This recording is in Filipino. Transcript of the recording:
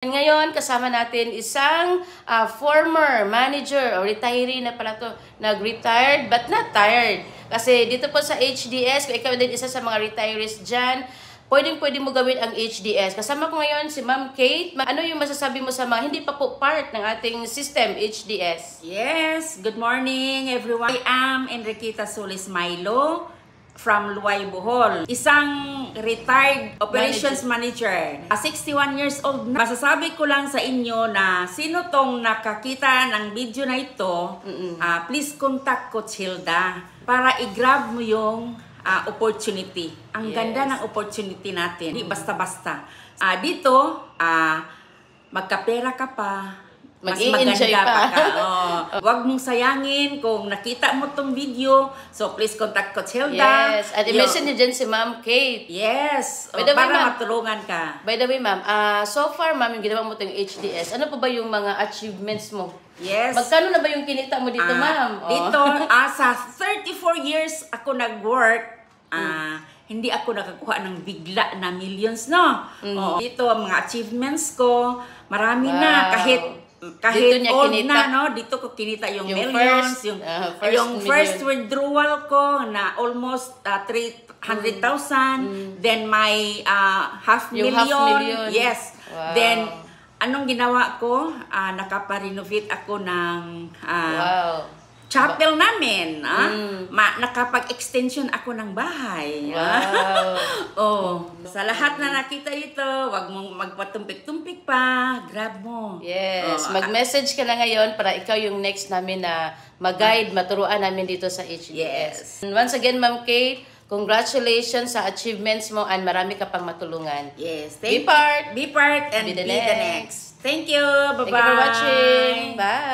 Ngayon, kasama natin isang former manager o retiree na pala to. Nag-retired but not tired. Kasi dito po sa HDS, kung ikaw din isa sa mga retirees dyan, pwede mo gawin ang HDS. Kasama ko ngayon si Ma'am Kate. Ano yung masasabi mo sa mga hindi pa po part ng ating system, HDS? Yes, good morning everyone. I am Enriqueta Solis Milo from Luay, Bohol. Isang retired operations manager. 61 years old na. Masasabi ko lang sa inyo na sino tong nakakita ng video na ito, please contact Coach Hilda para i-grab mo yung opportunity. Ang ganda ng opportunity natin. Hindi basta-basta. Dito, magkapera ka pa. Mas maganda pa ka. Huwag mong sayangin kung nakita mo tong video. So, please contact Coach Hilda. Yes. At i-mention niyo dyan si Ma'am Kate. Yes. By the way, para matulungan ka. By the way, Ma'am, so far, Ma'am, yung ginawa mo itong HDS, ano pa ba yung mga achievements mo? Yes. Magkano na ba yung kinita mo dito, Ma'am? Dito, sa 34 years ako nag-work, hindi ako nakakuha ng bigla na millions, no? Dito, mga achievements ko, marami na. Kahit old na, no? Dito ko kinita yung millions, yung first withdrawal ko na almost 300,000, then my half million. Yes. Wow. Then, anong ginawa ko? Nakapa-renovate ako ng chapel namin. Nakapag-extension ako ng bahay. Wow. Sa lahat na nakita dito, wag mong magpatumpik-tumpik pa. Grab mo. Yes. Mag-message ka na ngayon para ikaw yung next namin na mag-guide, maturuan namin dito sa HDS. Yes. And once again, Ma'am Kate, congratulations sa achievements mo and marami ka pang matulungan. Yes. Be part and be the next. Thank you. Bye-bye. Thank you for watching. Bye.